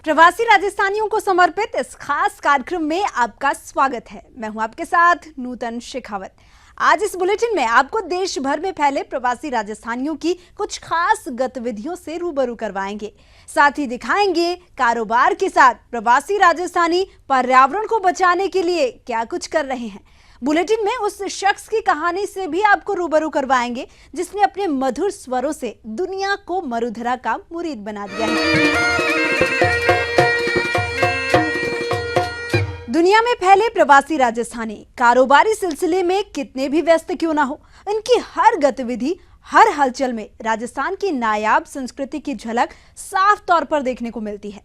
प्रवासी राजस्थानियों को समर्पित इस खास कार्यक्रम में आपका स्वागत है। मैं हूं आपके साथ नूतन शेखावत। आज इस बुलेटिन में आपको देश भर में फैले प्रवासी राजस्थानियों की कुछ खास गतिविधियों से रूबरू करवाएंगे। साथ ही दिखाएंगे कारोबार के साथ प्रवासी राजस्थानी पर्यावरण को बचाने के लिए क्या कुछ कर रहे हैं। बुलेटिन में उस शख्स की कहानी से भी आपको रूबरू करवाएंगे जिसने अपने मधुर स्वरों से दुनिया को मरुधरा का मुरीद बना दिया है। दुनिया में फैले प्रवासी राजस्थानी कारोबारी सिलसिले में कितने भी व्यस्त क्यों ना हो, इनकी हर गतिविधि हर हलचल में राजस्थान की नायाब संस्कृति की झलक साफ तौर पर देखने को मिलती है।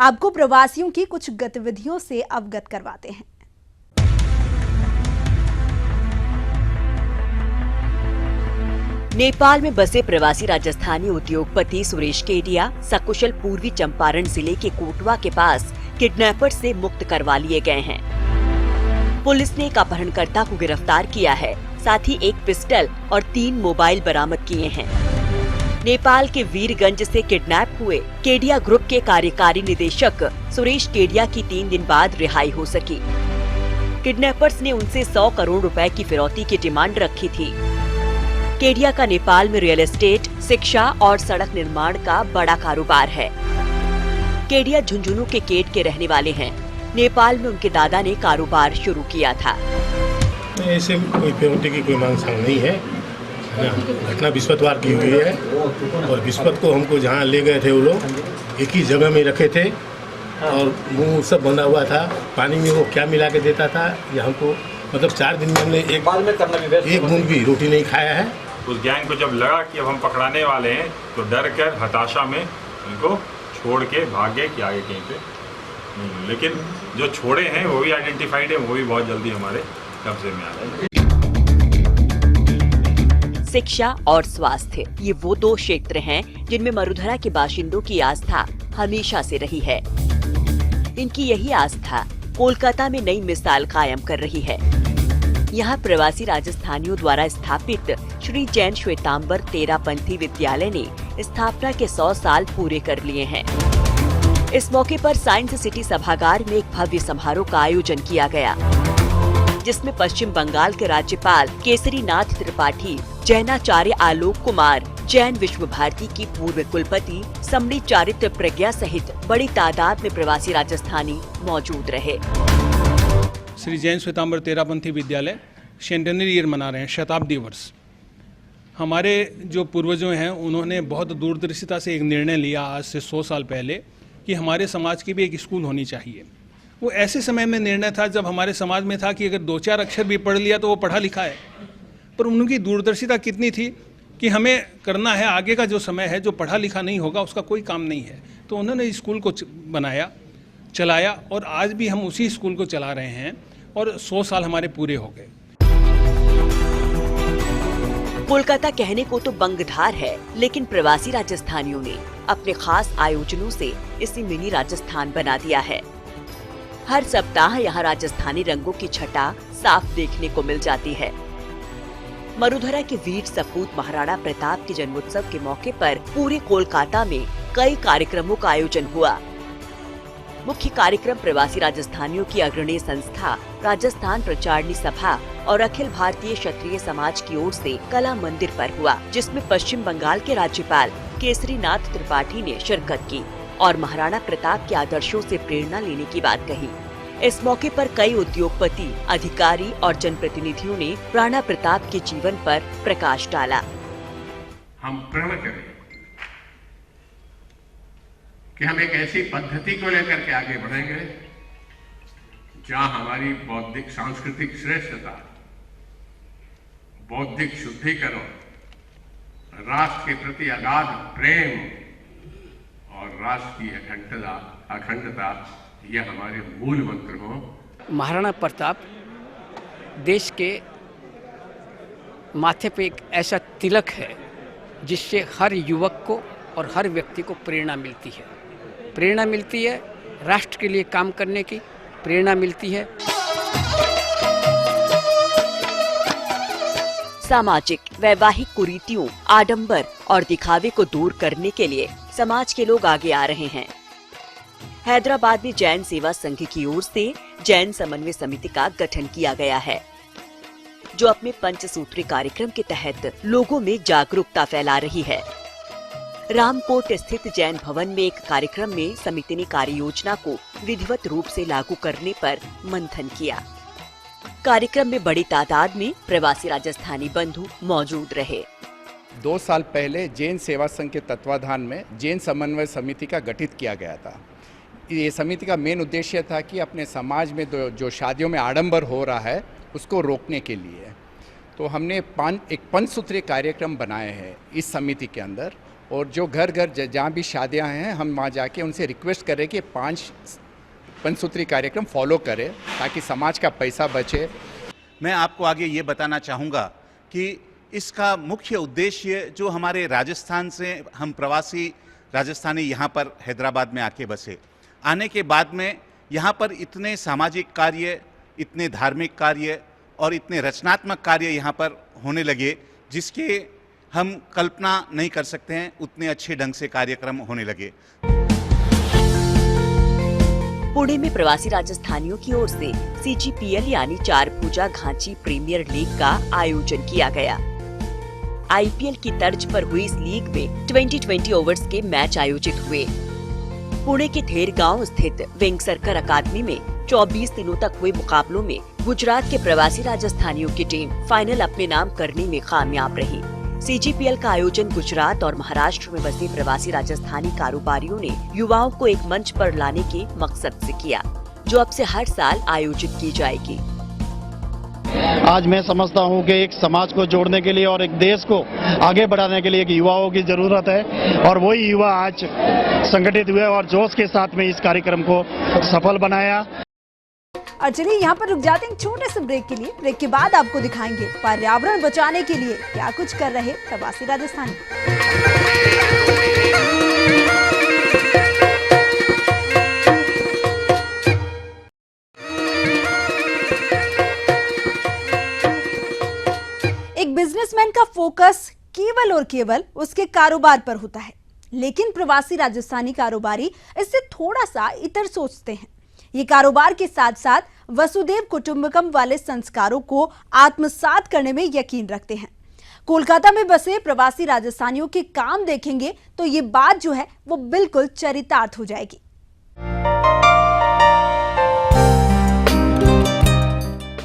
आपको प्रवासियों की कुछ गतिविधियों से अवगत करवाते हैं। नेपाल में बसे प्रवासी राजस्थानी उद्योगपति सुरेश केडिया सकुशल पूर्वी चंपारण जिले के कोटवा के पास किडनैपर से मुक्त करवा लिए गए हैं। पुलिस ने एक अपहरणकर्ता को गिरफ्तार किया है, साथ ही एक पिस्टल और 3 मोबाइल बरामद किए हैं। नेपाल के वीरगंज से किडनैप हुए केडिया ग्रुप के कार्यकारी निदेशक सुरेश केडिया की 3 दिन बाद रिहाई हो सकी। किडनैपर्स ने उनसे 100 करोड़ रुपए की फिरौती की डिमांड रखी थी। केडिया का नेपाल में रियल एस्टेट, शिक्षा और सड़क निर्माण का बड़ा कारोबार है। केडिया झुंझुनू के केट के रहने वाले हैं। नेपाल में उनके दादा ने कारोबार शुरू किया था। ऐसे कोई फिरौती की कोई मांग सांग नहीं है ना। घटना विस्पतवार की हुई है और विस्पत को हमको जहाँ ले गए थे वो लोग एक ही जगह में रखे थे और मुंह सब बंधा हुआ था। पानी में वो क्या मिला के देता था ये हमको मतलब 4 दिन में हमने एक बूंद भी रोटी नहीं खाया है। उस गैंग को जब लगा कि अब हम पकड़ाने वाले हैं तो डर कर हताशा में उनको छोड़ के भाग गए कि आगे कहीं पे। लेकिन जो छोड़े हैं वो भी आइडेंटिफाइड है, वो भी बहुत जल्दी हमारे कब्जे में आ जाएंगे। शिक्षा और स्वास्थ्य ये वो 2 क्षेत्र हैं जिनमें मरुधरा के बाशिंदों की आस्था हमेशा से रही है। इनकी यही आस्था कोलकाता में नई मिसाल कायम कर रही है। यहाँ प्रवासी राजस्थानियों द्वारा स्थापित श्री जैन श्वेतांबर तेरापंथी विद्यालय ने स्थापना के 100 साल पूरे कर लिए हैं। इस मौके पर साइंस सिटी सभागार में एक भव्य समारोह का आयोजन किया गया, जिसमें पश्चिम बंगाल के राज्यपाल केसरी नाथ त्रिपाठी, जैनाचार्य आलोक कुमार, जैन विश्व भारती की पूर्व कुलपति समणी चारित्र प्रज्ञा सहित बड़ी तादाद में प्रवासी राजस्थानी मौजूद रहे। श्री जैन श्वेतांबर तेरापंथी विद्यालय सेंटेनरी ईयर मना रहे हैं, शताब्दी वर्ष। हमारे जो पूर्वजों हैं उन्होंने बहुत दूरदर्शिता से एक निर्णय लिया आज से 100 साल पहले कि हमारे समाज की भी एक स्कूल होनी चाहिए। वो ऐसे समय में निर्णय था जब हमारे समाज में था कि अगर 2-4 अक्षर भी पढ़ लिया तो वो पढ़ा लिखा है। पर उनकी दूरदर्शिता कितनी थी कि हमें करना है आगे का जो समय है, जो पढ़ा लिखा नहीं होगा उसका कोई काम नहीं है। तो उन्होंने स्कूल को बनाया, चलाया और आज भी हम उसी स्कूल को चला रहे हैं और 100 साल हमारे पूरे हो गए। कोलकाता कहने को तो बंगधार है, लेकिन प्रवासी राजस्थानियों ने अपने खास आयोजनों से इसे मिनी राजस्थान बना दिया है। हर सप्ताह यहाँ राजस्थानी रंगों की छटा साफ देखने को मिल जाती है। मरुधरा के वीर सपूत महाराणा प्रताप के जन्मोत्सव के मौके पर पूरे कोलकाता में कई कार्यक्रमों का आयोजन हुआ। मुख्य कार्यक्रम प्रवासी राजस्थानियों की अग्रणी संस्था राजस्थान प्रचारणी सभा और अखिल भारतीय क्षत्रिय समाज की ओर से कला मंदिर पर हुआ, जिसमें पश्चिम बंगाल के राज्यपाल केसरी नाथ त्रिपाठी ने शिरकत की और महाराणा प्रताप के आदर्शों से प्रेरणा लेने की बात कही। इस मौके पर कई उद्योगपति, अधिकारी और जनप्रतिनिधियों ने राणा प्रताप के जीवन पर प्रकाश डाला। हम प्रण करें कि हम एक ऐसी पद्धति को लेकर के आगे बढ़ेंगे जहां हमारी बौद्धिक सांस्कृतिक श्रेष्ठता, बौद्धिक शुद्धिकरण, राष्ट्र के प्रति अगाध प्रेम और राष्ट्र की अखंडता यह हमारे मूल मंत्र हो। महाराणा प्रताप देश के माथे पे एक ऐसा तिलक है जिससे हर युवक को और हर व्यक्ति को प्रेरणा मिलती है। प्रेरणा मिलती है राष्ट्र के लिए काम करने की, प्रेरणा मिलती है। सामाजिक वैवाहिक कुरीतियों, आडंबर और दिखावे को दूर करने के लिए समाज के लोग आगे आ रहे हैं। हैदराबाद में जैन सेवा संघ की ओर से जैन समन्वय समिति का गठन किया गया है, जो अपने पंचसूत्री कार्यक्रम के तहत लोगों में जागरूकता फैला रही है। रामकोट स्थित जैन भवन में एक कार्यक्रम में समिति ने कार्य योजना को विधिवत रूप से लागू करने पर मंथन किया। कार्यक्रम में बड़ी तादाद में प्रवासी राजस्थानी बंधु मौजूद रहे। 2 साल पहले जैन सेवा संघ के तत्वाधान में जैन समन्वय समिति का गठित किया गया था। ये समिति का मेन उद्देश्य था कि अपने समाज में जो शादियों में आडंबर हो रहा है उसको रोकने के लिए। तो हमने एक पंचसूत्री कार्यक्रम बनाए हैं इस समिति के अंदर, और जो घर घर जहाँ भी शादियाँ हैं हम वहाँ जाके उनसे रिक्वेस्ट करें कि 5 पंचसूत्री कार्यक्रम फॉलो करें ताकि समाज का पैसा बचे। मैं आपको आगे ये बताना चाहूँगा कि इसका मुख्य उद्देश्य जो हमारे राजस्थान से हम प्रवासी राजस्थानी यहाँ पर हैदराबाद में आके बसे, आने के बाद में यहाँ पर इतने सामाजिक कार्य, इतने धार्मिक कार्य और इतने रचनात्मक कार्य यहाँ पर होने लगे जिसके हम कल्पना नहीं कर सकते हैं। उतने अच्छे ढंग से कार्यक्रम होने लगे। पुणे में प्रवासी राजस्थानियों की ओर से CGPL यानी चार पूजा घांची प्रीमियर लीग का आयोजन किया गया। IPL की तर्ज पर हुई इस लीग में 20-20 ओवर्स के मैच आयोजित हुए। पुणे के थेर गांव स्थित वेंगसरकर अकादमी में 24 दिनों तक हुए मुकाबलों में गुजरात के प्रवासी राजस्थानियों की टीम फाइनल अपने नाम करने में कामयाब रही। CGPL का आयोजन गुजरात और महाराष्ट्र में बसे प्रवासी राजस्थानी कारोबारियों ने युवाओं को एक मंच पर लाने के मकसद से किया, जो अब से हर साल आयोजित की जाएगी। आज मैं समझता हूं कि एक समाज को जोड़ने के लिए और एक देश को आगे बढ़ाने के लिए एक युवाओं की जरूरत है, और वही युवा आज संगठित हुए और जोश के साथ में इस कार्यक्रम को सफल बनाया। और चलिए यहाँ पर रुक जाते हैं एक छोटे से ब्रेक के लिए। ब्रेक के बाद आपको दिखाएंगे पर्यावरण बचाने के लिए क्या कुछ कर रहे प्रवासी राजस्थानी। एक बिजनेसमैन का फोकस केवल और केवल उसके कारोबार पर होता है, लेकिन प्रवासी राजस्थानी कारोबारी इससे थोड़ा सा इतर सोचते हैं। ये कारोबार के साथ साथ वसुधैव कुटुंबकम वाले संस्कारों को आत्मसात करने में यकीन रखते हैं। कोलकाता में बसे प्रवासी राजस्थानियों के काम देखेंगे तो ये बात जो है वो बिल्कुल चरितार्थ हो जाएगी।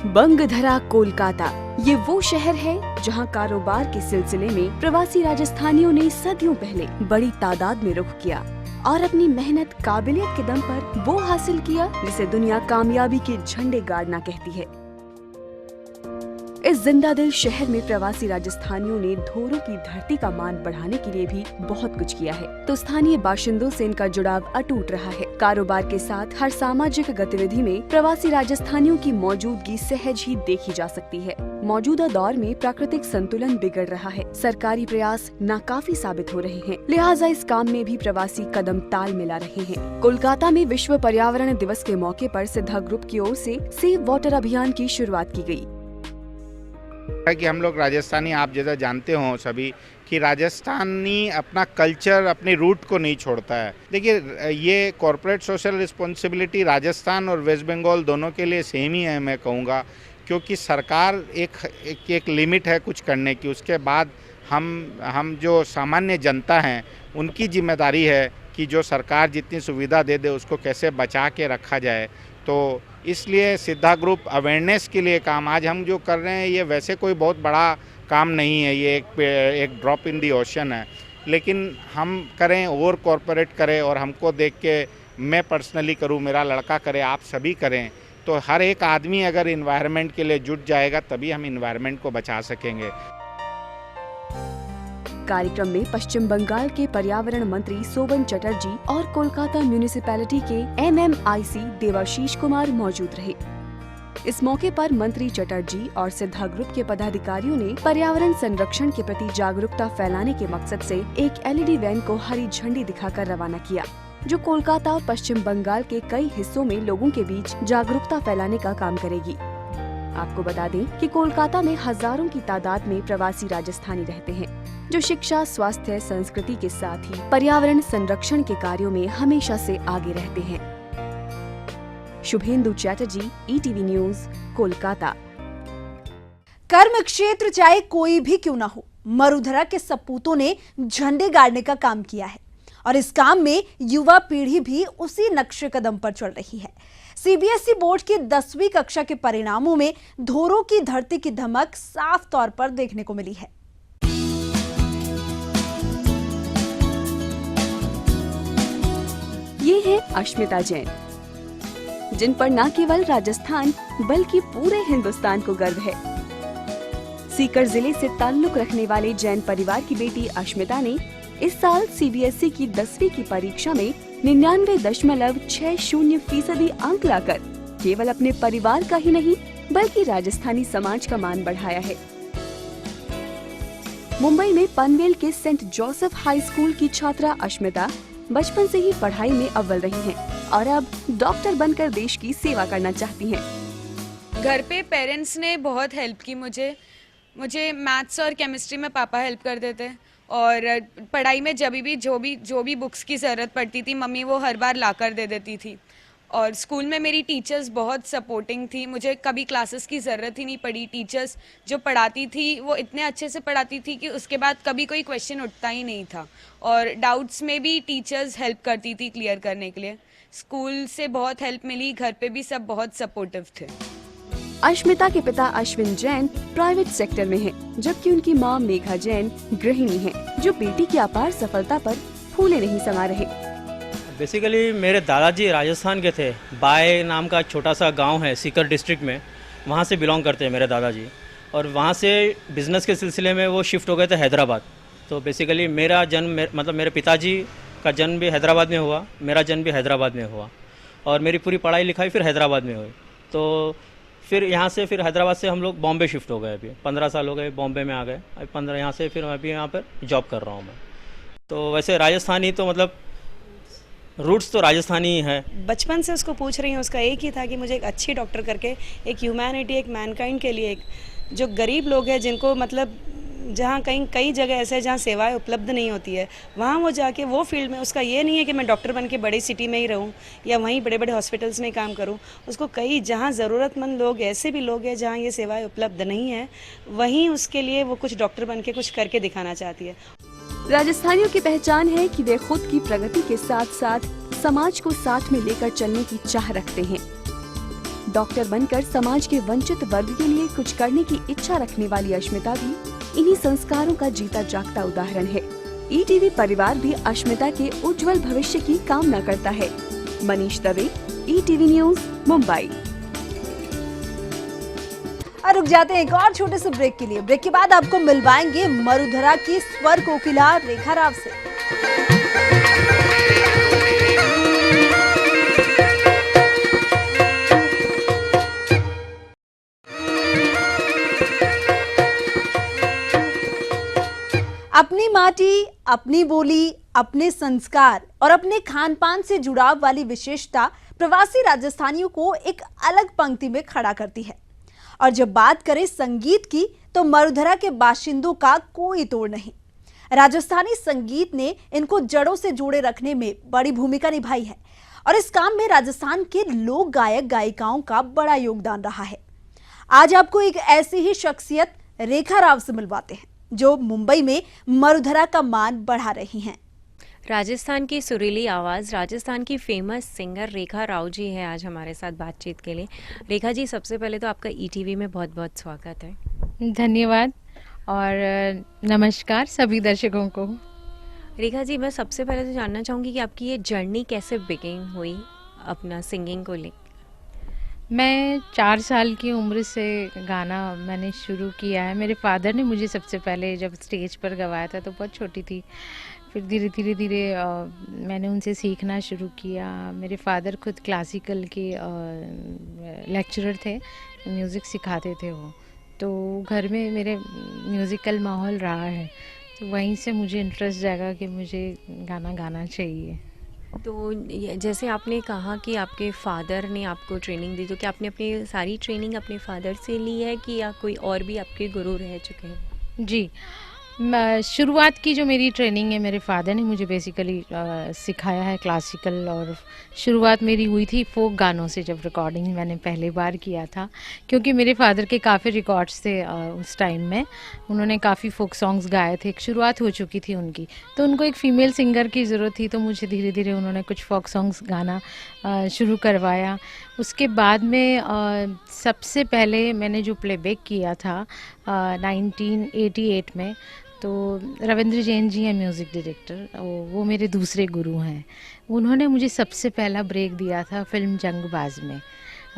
बंगधरा कोलकाता, ये वो शहर है जहां कारोबार के सिलसिले में प्रवासी राजस्थानियों ने सदियों पहले बड़ी तादाद में रुख किया और अपनी मेहनत काबिलियत के दम पर वो हासिल किया जिसे दुनिया कामयाबी के झंडे गाड़ना कहती है। इस जिंदादिल शहर में प्रवासी राजस्थानियों ने धोरों की धरती का मान बढ़ाने के लिए भी बहुत कुछ किया है, तो स्थानीय बाशिंदों से इनका जुड़ाव अटूट रहा है। कारोबार के साथ हर सामाजिक गतिविधि में प्रवासी राजस्थानियों की मौजूदगी सहज ही देखी जा सकती है। मौजूदा दौर में प्राकृतिक संतुलन बिगड़ रहा है, सरकारी प्रयास नाकाफी साबित हो रहे हैं, लिहाजा इस काम में भी प्रवासी कदम ताल मिला रहे हैं। कोलकाता में विश्व पर्यावरण दिवस के मौके पर सिद्धा ग्रुप की ओर से सेव वाटर अभियान की शुरुआत की गई। कि हम लोग राजस्थानी, आप जैसा जानते हो सभी कि राजस्थानी अपना कल्चर, अपनी रूट को नहीं छोड़ता है। देखिए, ये कॉर्पोरेट सोशल रिस्पॉन्सिबिलिटी राजस्थान और वेस्ट बंगाल दोनों के लिए सेम ही है, मैं कहूँगा, क्योंकि सरकार एक लिमिट है कुछ करने की, उसके बाद हम जो सामान्य जनता हैं उनकी जिम्मेदारी है कि जो सरकार जितनी सुविधा दे उसको कैसे बचा के रखा जाए। तो इसलिए सिद्धा ग्रुप अवेयरनेस के लिए काम आज हम जो कर रहे हैं, ये वैसे कोई बहुत बड़ा काम नहीं है, ये एक ड्रॉप इन दी ओशन है, लेकिन हम करें और कॉरपोरेट करें और हमको देख के मैं पर्सनली करूं, मेरा लड़का करे, आप सभी करें, तो हर एक आदमी अगर इन्वायरमेंट के लिए जुट जाएगा तभी हम इन्वायरमेंट को बचा सकेंगे। कार्यक्रम में पश्चिम बंगाल के पर्यावरण मंत्री सोबन चटर्जी और कोलकाता म्यूनिसिपैलिटी के MMIC देवाशीष कुमार मौजूद रहे। इस मौके पर मंत्री चटर्जी और सिद्धा ग्रुप के पदाधिकारियों ने पर्यावरण संरक्षण के प्रति जागरूकता फैलाने के मकसद से एक LED वैन को हरी झंडी दिखाकर रवाना किया, जो कोलकाता और पश्चिम बंगाल के कई हिस्सों में लोगों के बीच जागरूकता फैलाने का काम करेगी। आपको बता दें कि कोलकाता में हजारों की तादाद में प्रवासी राजस्थानी रहते हैं, जो शिक्षा, स्वास्थ्य, संस्कृति के साथ ही पर्यावरण संरक्षण के कार्यों में हमेशा से आगे रहते हैं। Shubhendu Chatterjee, ETV news, Kolkata. कर्म क्षेत्र चाहे कोई भी क्यों ना हो, मरुधरा के सपूतों ने झंडे गाड़ने का काम किया है और इस काम में युवा पीढ़ी भी उसी नक्शे कदम पर चल रही है। CBSE बोर्ड की 10वीं कक्षा के परिणामों में धोरों की धरती की धमक साफ तौर पर देखने को मिली है। ये है अश्मिता जैन, जिन पर न केवल राजस्थान बल्कि पूरे हिंदुस्तान को गर्व है। सीकर जिले से ताल्लुक रखने वाले जैन परिवार की बेटी अश्मिता ने इस साल CBSE की 10वीं की परीक्षा में 99.60% अंक लाकर केवल अपने परिवार का ही नहीं बल्कि राजस्थानी समाज का मान बढ़ाया है। मुंबई में पनवेल के सेंट जोसेफ हाई स्कूल की छात्रा अश्मिता बचपन से ही पढ़ाई में अव्वल रही हैं और अब डॉक्टर बनकर देश की सेवा करना चाहती हैं। घर पे पेरेंट्स ने बहुत हेल्प की मुझे मैथ्स और केमिस्ट्री में पापा हेल्प करते थे और पढ़ाई में जब भी जो भी बुक्स की ज़रूरत पड़ती थी मम्मी वो हर बार ला कर दे देती थी। और स्कूल में मेरी टीचर्स बहुत सपोर्टिंग थी, मुझे कभी क्लासेस की ज़रूरत ही नहीं पड़ी। टीचर्स जो पढ़ाती थी वो इतने अच्छे से पढ़ाती थी कि उसके बाद कभी कोई क्वेश्चन उठता ही नहीं था और डाउट्स में भी टीचर्स हेल्प करती थी क्लियर करने के लिए। स्कूल से बहुत हेल्प मिली, घर पे भी सब बहुत सपोर्टिव थे। अश्मिता के पिता अश्विन जैन प्राइवेट सेक्टर में हैं, जबकि उनकी मां मेघा जैन गृहिणी हैं, जो बेटी की अपार सफलता पर फूले नहीं समा रहे। बेसिकली मेरे दादाजी राजस्थान के थे। बाय नाम का छोटा सा गांव है सीकर डिस्ट्रिक्ट में, वहां से बिलोंग करते हैं मेरे दादाजी और वहां से बिजनेस के सिलसिले में वो शिफ्ट हो गए थे हैदराबाद। तो बेसिकली मेरा जन्म मतलब मेरे पिताजी का जन्म भी हैदराबाद में हुआ, मेरा जन्म भी हैदराबाद में हुआ और मेरी पूरी पढ़ाई लिखाई फिर हैदराबाद में हुई। तो फिर यहाँ से फिर हैदराबाद से हम लोग बॉम्बे शिफ्ट हो गए। अभी 15 साल हो गए बॉम्बे में आ गए। अभी 15 यहाँ से फिर अभी यहाँ पर जॉब कर रहा हूँ मैं। तो वैसे राजस्थानी तो मतलब रूट्स तो राजस्थानी ही है। बचपन से उसको पूछ रही हूँ, उसका एक ही था कि मुझे एक अच्छी डॉक्टर करके एक ह्यूमैनिटी, एक मैनकाइंड के लिए, एक जो गरीब लोग हैं जिनको मतलब जहाँ कई जगह ऐसे है जहाँ सेवाएं उपलब्ध नहीं होती है, वहाँ वो जाके वो फील्ड में, उसका ये नहीं है कि मैं डॉक्टर बन के बड़ी सिटी में ही रहूँ या वहीं बड़े बड़े हॉस्पिटल्स में काम करूँ। उसको कई जहाँ ज़रूरतमंद लोग, ऐसे भी लोग हैं जहाँ ये सेवाएं उपलब्ध नहीं है, वहीं उसके लिए वो कुछ डॉक्टर बन के कुछ करके दिखाना चाहती है। राजस्थानियों की पहचान है कि वे खुद की प्रगति के साथ साथ समाज को साथ में लेकर चलने की चाह रखते हैं। डॉक्टर बनकर समाज के वंचित वर्ग के लिए कुछ करने की इच्छा रखने वाली अश्मिता भी इन्हीं संस्कारों का जीता जागता उदाहरण है। ETV परिवार भी अश्मिता के उज्जवल भविष्य की कामना करता है। Manish Dave, ETV news, Mumbai. और रुक जाते हैं एक और छोटे से ब्रेक के लिए। ब्रेक के बाद आपको मिलवाएंगे मरुधरा की स्वर कोकिला रेखा राव से। अपनी माटी, अपनी बोली, अपने संस्कार और अपने खान पान से जुड़ाव वाली विशेषता प्रवासी राजस्थानियों को एक अलग पंक्ति में खड़ा करती है। और जब बात करें संगीत की तो मरुधरा के बाशिंदों का कोई तोड़ नहीं। राजस्थानी संगीत ने इनको जड़ों से जोड़े रखने में बड़ी भूमिका निभाई है और इस काम में राजस्थान के लोक गायक गायिकाओं का बड़ा योगदान रहा है। आज आपको एक ऐसी ही शख्सियत रेखा राव से मिलवाते हैं जो मुंबई में मरुधरा का मान बढ़ा रही हैं। राजस्थान की सुरीली आवाज़, राजस्थान की फेमस सिंगर रेखा राव जी है आज हमारे साथ बातचीत के लिए। रेखा जी, सबसे पहले तो आपका ETV में बहुत बहुत स्वागत है। धन्यवाद और नमस्कार सभी दर्शकों को। रेखा जी, मैं सबसे पहले तो जानना चाहूँगी कि आपकी ये जर्नी कैसे बिगिन हुई अपना सिंगिंग को लेकर। मैं 4 साल की उम्र से गाना मैंने शुरू किया है। मेरे फादर ने मुझे सबसे पहले जब स्टेज पर गवाया था तो बहुत छोटी थी, फिर धीरे धीरे धीरे मैंने उनसे सीखना शुरू किया। मेरे फादर खुद क्लासिकल के लेक्चरर थे, म्यूज़िक सिखाते थे वो, तो घर में मेरे म्यूज़िकल माहौल रहा है, तो वहीं से मुझे इंटरेस्ट जागा कि मुझे गाना गाना चाहिए। तो जैसे आपने कहा कि आपके फादर ने आपको ट्रेनिंग दी, तो क्या आपने अपनी सारी ट्रेनिंग अपने फादर से ली है कि या कोई और भी आपके गुरु रह चुके हैं? जी, शुरुआत की जो मेरी ट्रेनिंग है मेरे फादर ने मुझे बेसिकली सिखाया है क्लासिकल, और शुरुआत मेरी हुई थी फोक गानों से, जब रिकॉर्डिंग मैंने पहली बार किया था, क्योंकि मेरे फादर के काफ़ी रिकॉर्ड्स थे उस टाइम में, उन्होंने काफ़ी फोक सॉन्ग्स गाए थे, एक शुरुआत हो चुकी थी उनकी, तो उनको एक फ़ीमेल सिंगर की ज़रूरत थी, तो मुझे धीरे धीरे उन्होंने कुछ फोक सॉन्ग्स गाना शुरू करवाया। उसके बाद में सबसे पहले मैंने जो प्लेबैक किया था 1988 में, तो रविंद्र जैन जी हैं म्यूज़िक डायरेक्टर, वो मेरे दूसरे गुरु हैं। उन्होंने मुझे सबसे पहला ब्रेक दिया था फिल्म जंगबाज में।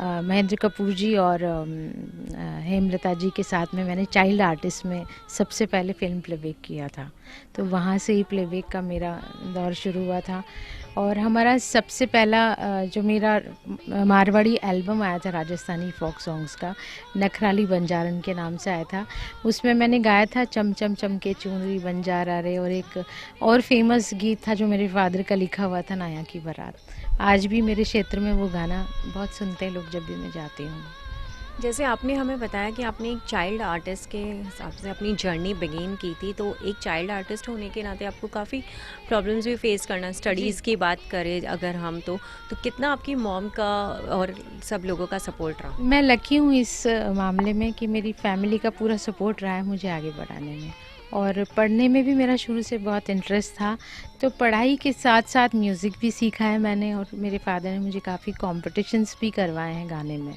महेंद्र कपूर जी और हेमलता जी के साथ में मैंने चाइल्ड आर्टिस्ट में सबसे पहले फिल्म प्लेबैक किया था, तो वहाँ से ही प्लेबैक का मेरा दौर शुरू हुआ था। और हमारा सबसे पहला जो मेरा मारवाड़ी एल्बम आया था राजस्थानी फोक सॉन्ग्स का, नखराली बंजारन के नाम से आया था, उसमें मैंने गाया था चम चम चमके चुनरी बंजारा रे, और एक और फेमस गीत था जो मेरे फादर का लिखा हुआ था, नाया की बारात। आज भी मेरे क्षेत्र में वो गाना बहुत सुनते हैं लोग जब भी मैं जाती हूँ। जैसे आपने हमें बताया कि आपने एक चाइल्ड आर्टिस्ट के हिसाब से अपनी जर्नी बिगिन की थी, तो एक चाइल्ड आर्टिस्ट होने के नाते आपको काफ़ी प्रॉब्लम्स भी फेस करना, स्टडीज़ की बात करें अगर हम तो कितना आपकी मॉम का और सब लोगों का सपोर्ट रहा? मैं लकी हूँ इस मामले में कि मेरी फैमिली का पूरा सपोर्ट रहा है मुझे आगे बढ़ाने में, और पढ़ने में भी मेरा शुरू से बहुत इंटरेस्ट था, तो पढ़ाई के साथ साथ म्यूज़िक भी सीखा है मैंने, और मेरे फादर ने मुझे काफ़ी कॉम्पिटिशन्स भी करवाए हैं गाने में,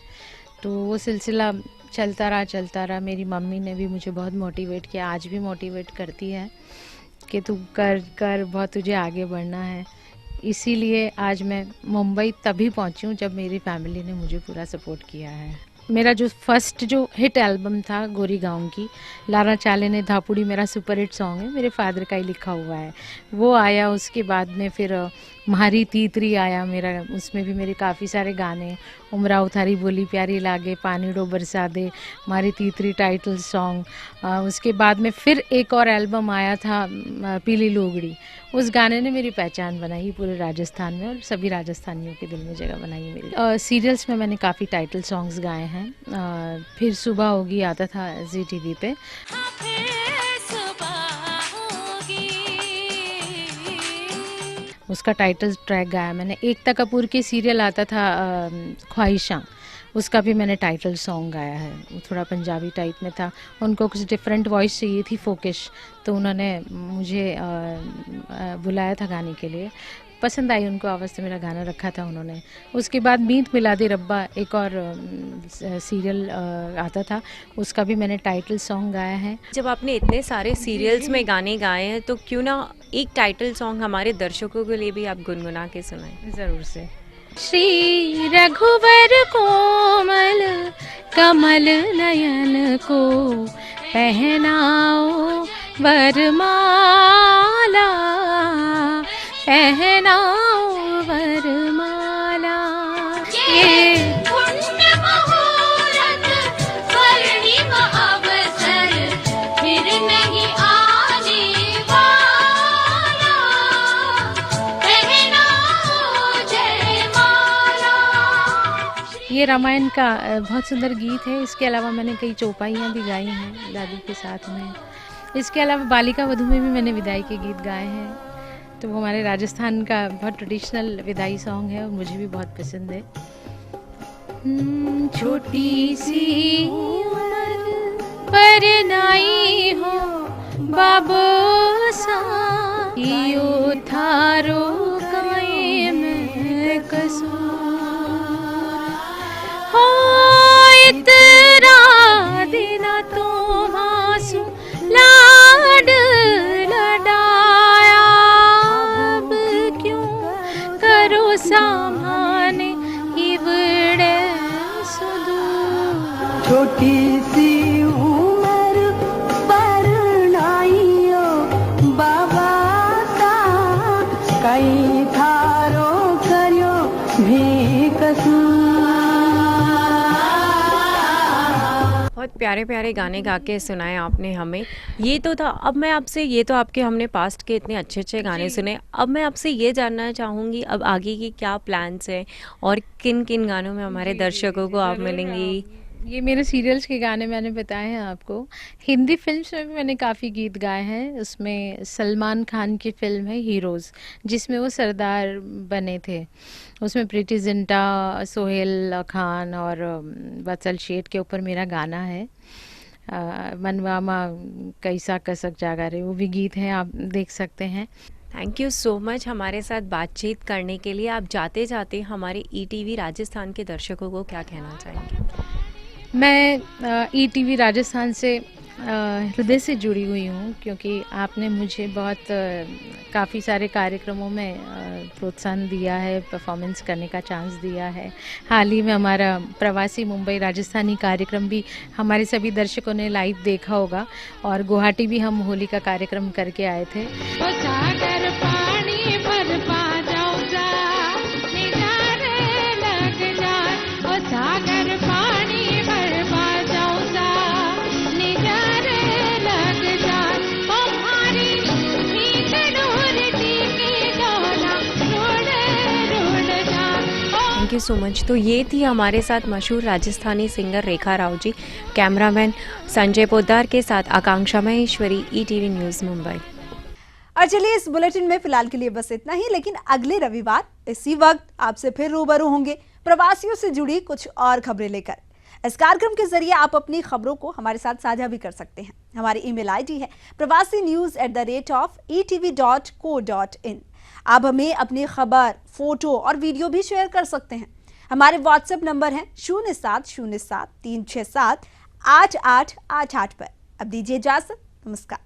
तो वो सिलसिला चलता रहा। मेरी मम्मी ने भी मुझे बहुत मोटिवेट किया, आज भी मोटिवेट करती है कि तू कर बहुत तुझे आगे बढ़ना है। इसीलिए आज मैं मुंबई तभी पहुंची हूँ जब मेरी फैमिली ने मुझे पूरा सपोर्ट किया है। मेरा जो फर्स्ट जो हिट एल्बम था गोरी गाँव की, लारा चाले ने धापुड़ी मेरा सुपर हिट सॉन्ग है, मेरे फादर का ही लिखा हुआ है, वो आया। उसके बाद में फिर म्हारी तीतरी आया मेरा, उसमें भी मेरे काफ़ी सारे गाने, उमरा उथारी बोली प्यारी लागे, पानी डो बरसा दे, म्हारी तीतरी टाइटल सॉन्ग। उसके बाद में फिर एक और एल्बम आया था पीली लोगड़ी, उस गाने ने मेरी पहचान बनाई पूरे राजस्थान में, और सभी राजस्थानियों के दिल में जगह बनाई मेरी। सीरियल्स में मैंने काफ़ी टाइटल सॉन्ग्स गाए हैं। फिर सुबह होगी आता था जी टीवी पे, उसका टाइटल ट्रैक गाया मैंने। एकता कपूर के सीरियल आता था ख्वाहिशां, उसका भी मैंने टाइटल सॉन्ग गाया है, वो थोड़ा पंजाबी टाइप में था, उनको कुछ डिफरेंट वॉइस चाहिए थी फोकिश, तो उन्होंने मुझे बुलाया था गाने के लिए, पसंद आई उनको आवाज़ से मेरा गाना रखा था उन्होंने। उसके बाद मीत मिलादे रब्बा एक और सीरियल आता था, उसका भी मैंने टाइटल सॉन्ग गाया है। जब आपने इतने सारे सीरियल्स में गाने गाए हैं, तो क्यों ना एक टाइटल सॉन्ग हमारे दर्शकों के लिए भी आप गुनगुना के सुनाएं? ज़रूर से। श्री रघुवर कोमल कमल नयन को पहनाओ वरमाला, पहनाओ वरमाला। ये पुण्य मुहूर्त स्वर्णिम अवसर फिर नहीं आने वाला, पहनाओ जयमाला। ये रामायण का बहुत सुंदर गीत है। इसके अलावा मैंने कई चौपाइयाँ भी गाई हैं दादी के साथ में। इसके अलावा बालिका वधू में भी मैंने विदाई के गीत गाए हैं, तो वो हमारे राजस्थान का बहुत ट्रेडिशनल विदाई सॉन्ग है और मुझे भी बहुत पसंद है। छोटी सी उम्र पर नाई हो बाबो सा, यो थारो कायम कसूर हो, इतरा देना तो आंसू लाड लडाया, अब क्यों करो सामाने इवड़े सुदूर। छोटी सी उम्र पर नाइयो बाबा सा, बहुत प्यारे प्यारे गाने गा के सुनाए आपने हमें। ये तो था, अब मैं आपसे, ये तो आपके हमने पास्ट के इतने अच्छे अच्छे गाने सुने, अब मैं आपसे ये जानना चाहूँगी अब आगे की क्या प्लान्स हैं और किन किन गानों में हमारे दर्शकों को आप मिलेंगी। ये मेरे सीरियल्स के गाने मैंने बताए हैं आपको। हिंदी फिल्म्स में भी मैंने काफ़ी गीत गाए हैं। उसमें सलमान खान की फिल्म है हीरोज़, जिसमें वो सरदार बने थे। उसमें प्रीति जिंटा, सोहेल खान और वत्सल शेठ के ऊपर मेरा गाना है। मनवामा कैसा कसक जागा रे, वो भी गीत हैं, आप देख सकते हैं। थैंक यू सो मच हमारे साथ बातचीत करने के लिए। आप जाते जाते हमारे ईटीवी राजस्थान के दर्शकों को क्या कहना चाहेंगे? मैं ईटीवी राजस्थान से हृदय से जुड़ी हुई हूँ, क्योंकि आपने मुझे बहुत काफ़ी सारे कार्यक्रमों में प्रोत्साहन दिया है, परफॉर्मेंस करने का चांस दिया है। हाल ही में हमारा प्रवासी मुंबई राजस्थानी कार्यक्रम भी हमारे सभी दर्शकों ने लाइव देखा होगा, और गुवाहाटी भी हम होली का कार्यक्रम करके आए थे। Thank you so much. तो ये थी हमारे साथ मशहूर राजस्थानी सिंगर रेखा राव जी। कैमरामैन संजय पोद्दार के साथ आकांक्षा महेश्वरी, ईटीवी न्यूज़ मुंबई। और चलिए इस बुलेटिन में फिलहाल के लिए बस इतना ही, लेकिन अगले रविवार इसी वक्त आपसे फिर रूबरू होंगे प्रवासियों से जुड़ी कुछ और खबरें लेकर। इस कार्यक्रम के जरिए आप अपनी खबरों को हमारे साथ साझा भी कर सकते हैं। हमारी ईमेल आईडी है pravasinews@etv.co.in। आप हमें अपनी खबर, फोटो और वीडियो भी शेयर कर सकते हैं। हमारे व्हाट्सएप नंबर है 0707367888 पर। अब दीजिए इजाजत, नमस्कार।